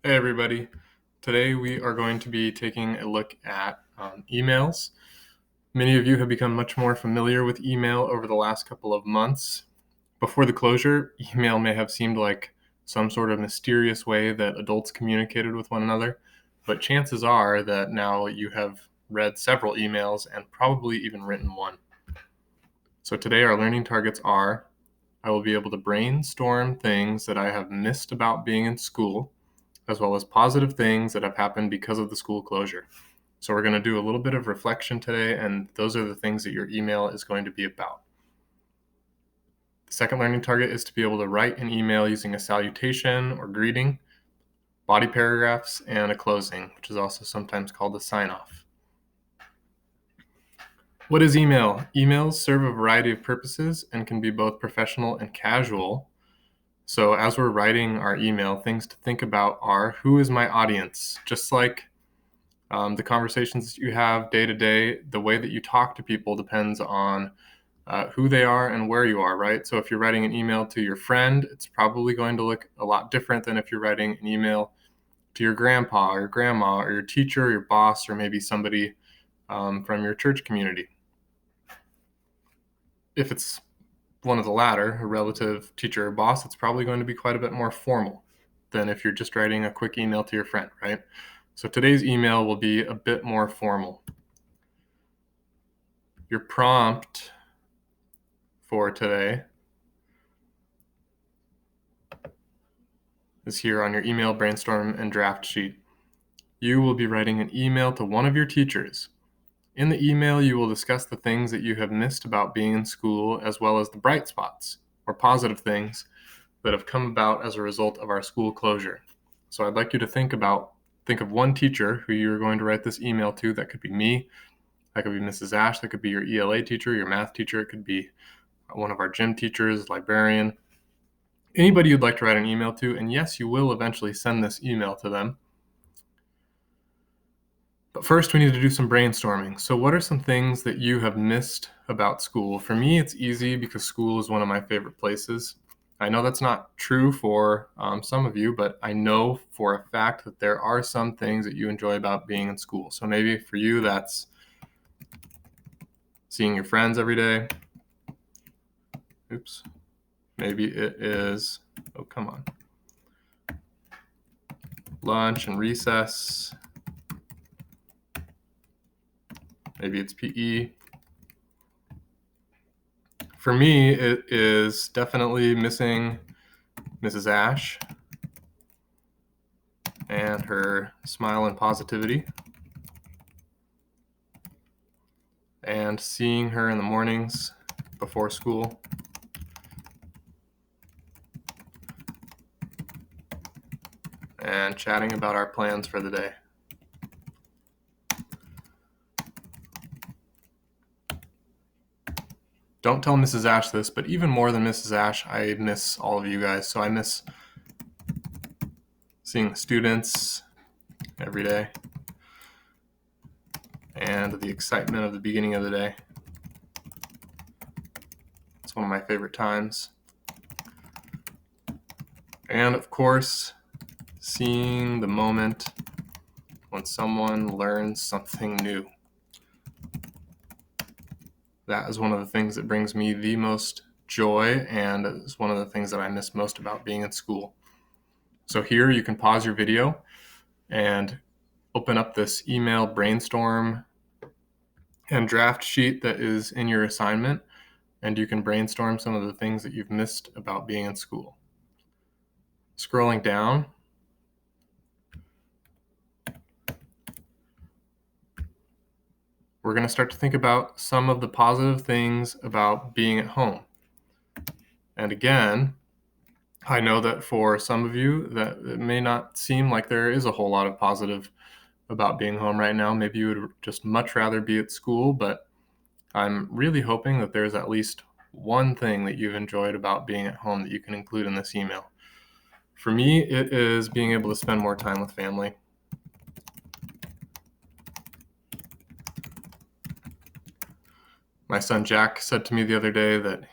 Hey everybody. Today we are going to be taking a look at emails. Many of you have become much more familiar with email over the last couple of months. Before the closure, email may have seemed like some sort of mysterious way that adults communicated with one another, but chances are that now you have read several emails and probably even written one. So today our learning targets are: I will be able to brainstorm things that I have missed about being in school, as well as positive things that have happened because of the school closure. So we're going to do a little bit of reflection today, and those are the things that your email is going to be about. The second learning target is to be able to write an email using a salutation or greeting, body paragraphs, and a closing, which is also sometimes called a sign-off. What is email? Emails serve a variety of purposes and can be both professional and casual. So as we're writing our email, things to think about are: who is my audience? Just like the conversations that you have day to day, the way that you talk to people depends on who they are and where you are, right? So if you're writing an email to your friend, it's probably going to look a lot different than if you're writing an email to your grandpa or your grandma or your teacher or your boss or maybe somebody from your church community. If it's one of the latter, a relative, teacher, or boss, it's probably going to be quite a bit more formal than if you're just writing a quick email to your friend, right? So today's email will be a bit more formal. Your prompt for today is here on your email brainstorm and draft sheet. You will be writing an email to one of your teachers. In the email, you will discuss the things that you have missed about being in school, as well as the bright spots or positive things that have come about as a result of our school closure. So I'd like you to think of one teacher who you're going to write this email to. That could be me, that could be Mrs. Ash, that could be your ELA teacher, your math teacher, it could be one of our gym teachers, librarian, anybody you'd like to write an email to. And yes, you will eventually send this email to them. But first, we need to do some brainstorming. So what are some things that you have missed about school? For me, it's easy because school is one of my favorite places. I know that's not true for some of you, but I know for a fact that there are some things that you enjoy about being in school. So maybe for you, that's seeing your friends every day. Oops. Maybe it is, oh, come on, lunch and recess. Maybe it's PE. For me, it is definitely missing Mrs. Ash and her smile and positivity, and seeing her in the mornings before school, and chatting about our plans for the day. Don't tell Mrs. Ash this, but even more than Mrs. Ash, I miss all of you guys. So I miss seeing the students every day and the excitement of the beginning of the day. It's one of my favorite times. And of course, seeing the moment when someone learns something new. That is one of the things that brings me the most joy, and is one of the things that I miss most about being in school. So here you can pause your video and open up this email brainstorm and draft sheet that is in your assignment, and you can brainstorm some of the things that you've missed about being in school. Scrolling down, we're going to start to think about some of the positive things about being at home. And again, I know that for some of you that it may not seem like there is a whole lot of positive about being home right now. Maybe you would just much rather be at school, but I'm really hoping that there's at least one thing that you've enjoyed about being at home that you can include in this email. For me, it is being able to spend more time with family. My son Jack said to me the other day that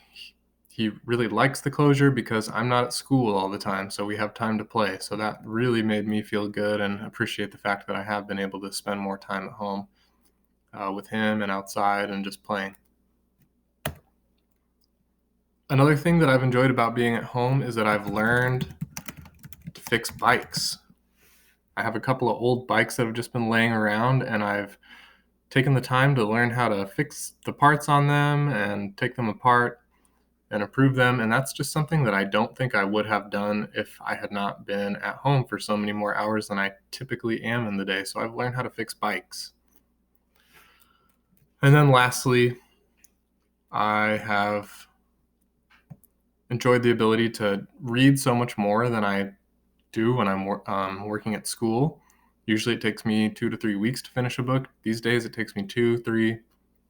he really likes the closure because I'm not at school all the time, so we have time to play. So that really made me feel good and appreciate the fact that I have been able to spend more time at home with him and outside and just playing. Another thing that I've enjoyed about being at home is that I've learned to fix bikes. I have a couple of old bikes that have just been laying around, and I've taken the time to learn how to fix the parts on them and take them apart and improve them. And that's just something that I don't think I would have done if I had not been at home for so many more hours than I typically am in the day. So I've learned how to fix bikes. And then lastly, I have enjoyed the ability to read so much more than I do when I'm working at school. Usually it takes me 2 to 3 weeks to finish a book. These days it takes me 2, 3,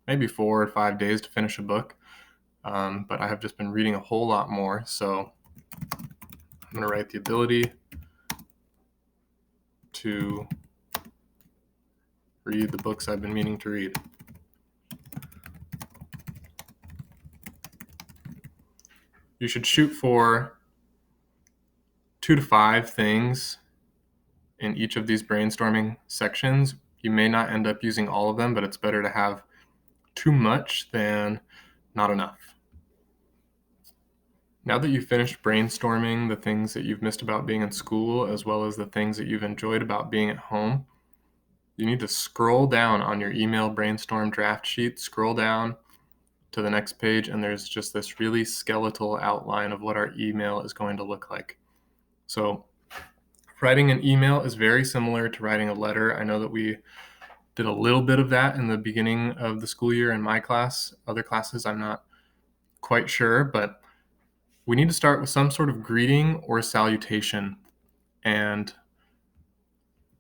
maybe 4 or 5 days to finish a book. But I have just been reading a whole lot more. So I'm going to write the ability to read the books I've been meaning to read. You should shoot for 2 to 5 things in each of these brainstorming sections. You may not end up using all of them, but it's better to have too much than not enough. Now that you've finished brainstorming the things that you've missed about being in school, as well as the things that you've enjoyed about being at home, you need to scroll down on your email brainstorm draft sheet, scroll down to the next page, and there's just this really skeletal outline of what our email is going to look like. So writing an email is very similar to writing a letter. I know that we did a little bit of that in the beginning of the school year in my class. Other classes, I'm not quite sure, but we need to start with some sort of greeting or salutation. And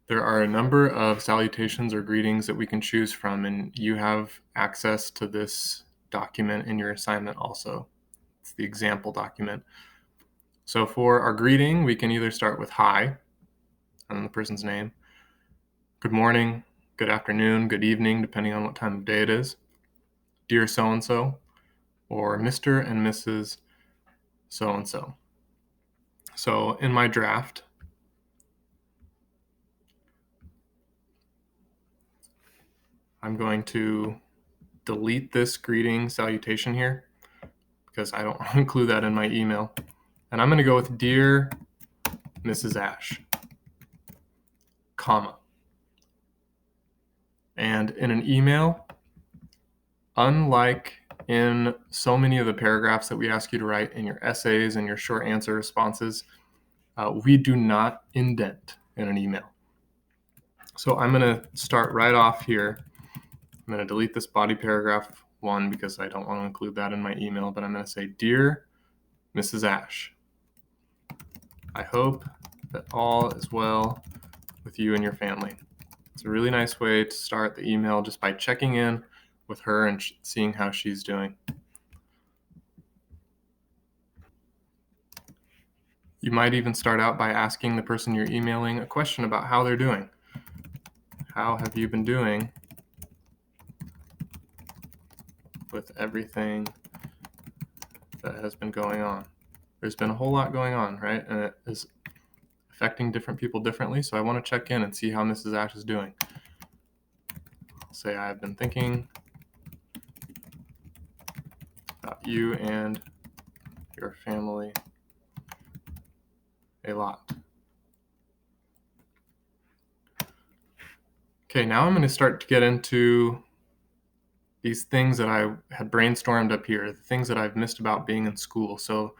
there are a number of salutations or greetings that we can choose from, and you have access to this document in your assignment also. It's the example document. So for our greeting, we can either start with hi, and then the person's name, good morning, good afternoon, good evening, depending on what time of day it is, dear so-and-so, or Mr. and Mrs. so-and-so. So in my draft, I'm going to delete this greeting salutation here because I don't want to include that in my email. And I'm going to go with Dear Mrs. Ash, comma. And in an email, unlike in so many of the paragraphs that we ask you to write in your essays and your short answer responses, we do not indent in an email. So I'm going to start right off here. I'm going to delete this body paragraph 1 because I don't want to include that in my email, but I'm going to say, Dear Mrs. Ash, I hope that all is well with you and your family. It's a really nice way to start the email just by checking in with her and seeing how she's doing. You might even start out by asking the person you're emailing a question about how they're doing. How have you been doing with everything that has been going on? There's been a whole lot going on, right? And it is affecting different people differently, so I want to check in and see how Mrs. Ash is doing. I'll say I've been thinking about you and your family a lot. Okay, now I'm going to start to get into these things that I had brainstormed up here, the things that I've missed about being in school. So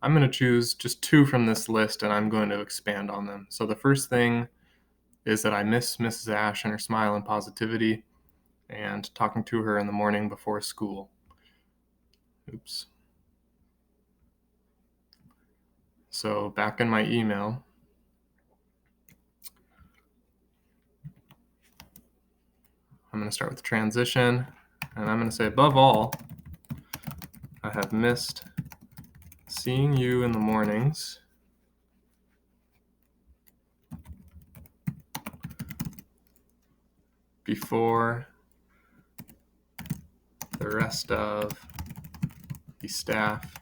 I'm going to choose just 2 from this list and I'm going to expand on them. So the first thing is that I miss Mrs. Ash and her smile and positivity and talking to her in the morning before school. Oops. So back in my email, I'm going to start with transition, and I'm going to say, above all, I have missed seeing you in the mornings before the rest of the staff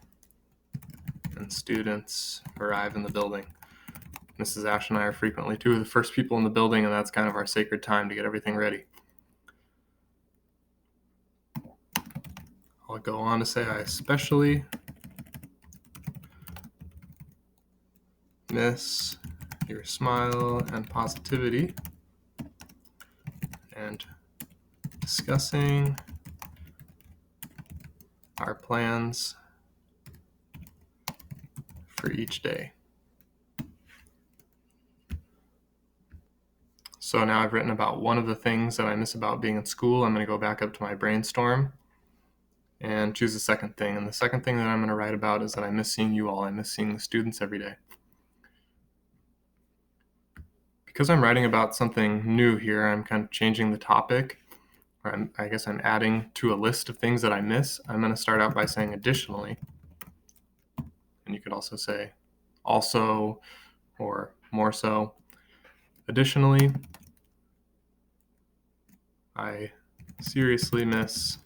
and students arrive in the building. Mrs. Ash and I are frequently two of the first people in the building, and that's kind of our sacred time to get everything ready. I'll go on to say I especially miss your smile and positivity and discussing our plans for each day. So now I've written about one of the things that I miss about being in school. I'm going to go back up to my brainstorm and choose the second thing. And the second thing that I'm going to write about is that I miss seeing you all. I miss seeing the students every day. Because I'm writing about something new here, I'm kind of changing the topic. I guess I'm adding to a list of things that I miss. I'm going to start out by saying additionally. And you could also say also or more so. Additionally, I seriously miss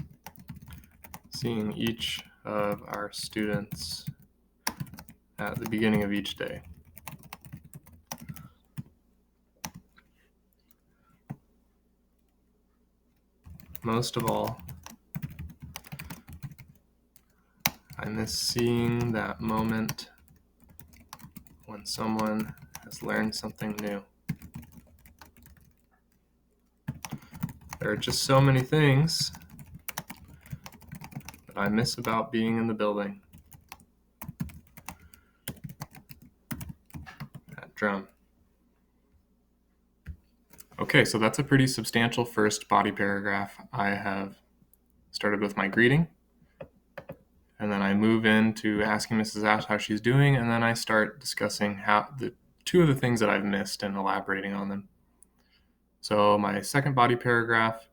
seeing each of our students at the beginning of each day. Most of all, I miss seeing that moment when someone has learned something new. There are just so many things that I miss about being in the building. That drum. Okay, so that's a pretty substantial first body paragraph. I have started with my greeting, and then I move into asking Mrs. Ash how she's doing, and then I start discussing how the two of the things that I've missed and elaborating on them. So my second body paragraph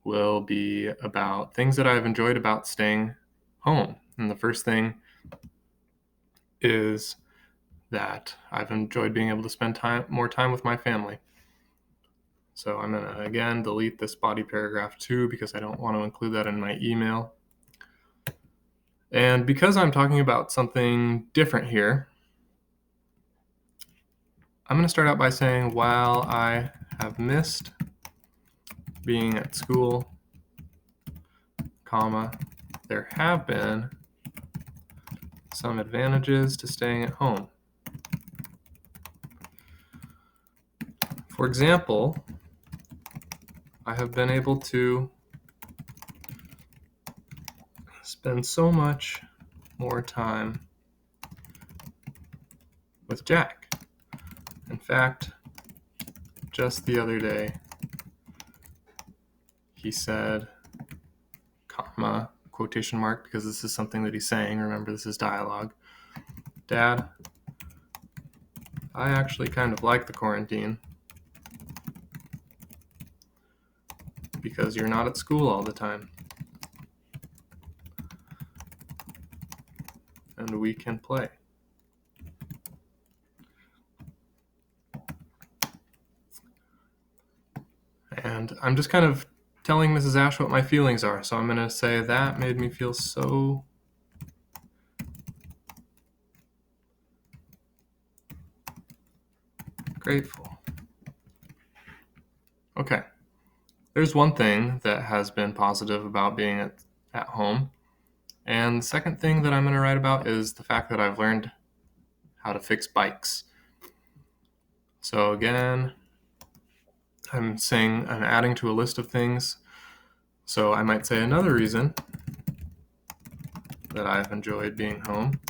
will be about things that I've enjoyed about staying home. And the first thing is that I've enjoyed being able to spend more time with my family. So I'm going to, again, delete this body paragraph too because I don't want to include that in my email. And because I'm talking about something different here, I'm going to start out by saying, while I have missed being at school, comma, there have been some advantages to staying at home. For example, I have been able to spend so much more time with Jack. In fact, just the other day, he said, comma, quotation mark, because this is something that he's saying. Remember, this is dialogue. Dad, I actually kind of like the quarantine because you're not at school all the time. And we can play. And I'm just kind of telling Mrs. Ash what my feelings are. So I'm going to say that made me feel so grateful. Okay. There's one thing that has been positive about being at home. And the second thing that I'm going to write about is the fact that I've learned how to fix bikes. So again, I'm adding to a list of things. So I might say another reason that I've enjoyed being home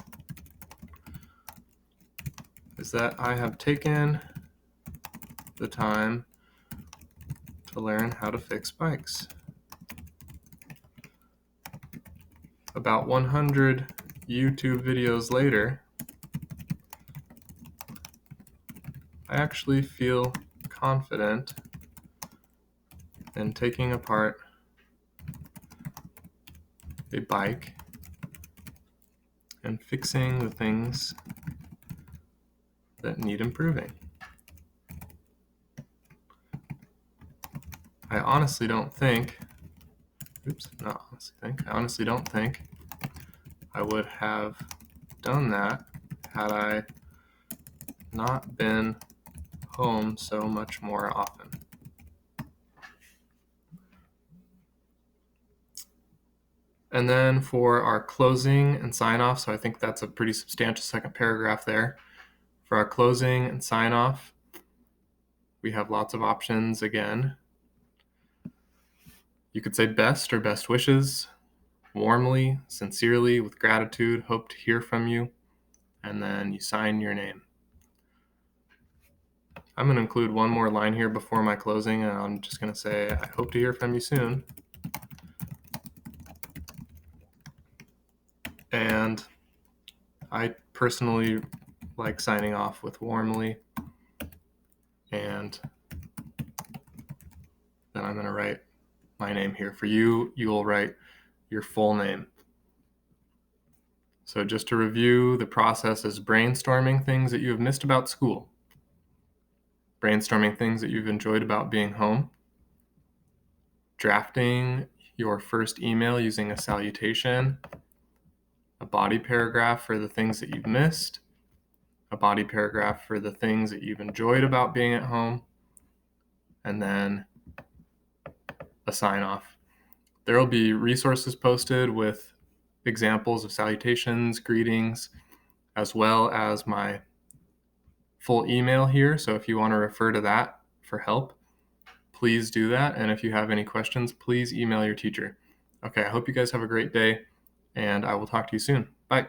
is that I have taken the time to learn how to fix bikes. About 100 YouTube videos later, I actually feel confident in taking apart a bike and fixing the things that need improving. I honestly don't think I would have done that had I not been home so much more often. And then for our closing and sign off, so I think that's a pretty substantial second paragraph there. For our closing and sign off, we have lots of options again. You could say best or best wishes, warmly, sincerely, with gratitude, hope to hear from you, and then you sign your name. I'm going to include one more line here before my closing, and I'm just going to say, I hope to hear from you soon. And I personally like signing off with warmly, and then I'm going to write my name here. For you, you will write your full name. So just to review, the process is brainstorming things that you have missed about school, brainstorming things that you've enjoyed about being home, drafting your first email using a salutation, a body paragraph for the things that you've missed, a body paragraph for the things that you've enjoyed about being at home, and then a sign off. There will be resources posted with examples of salutations, greetings, as well as my full email here. So if you want to refer to that for help, please do that. And if you have any questions, please email your teacher. Okay, I hope you guys have a great day, and I will talk to you soon. Bye.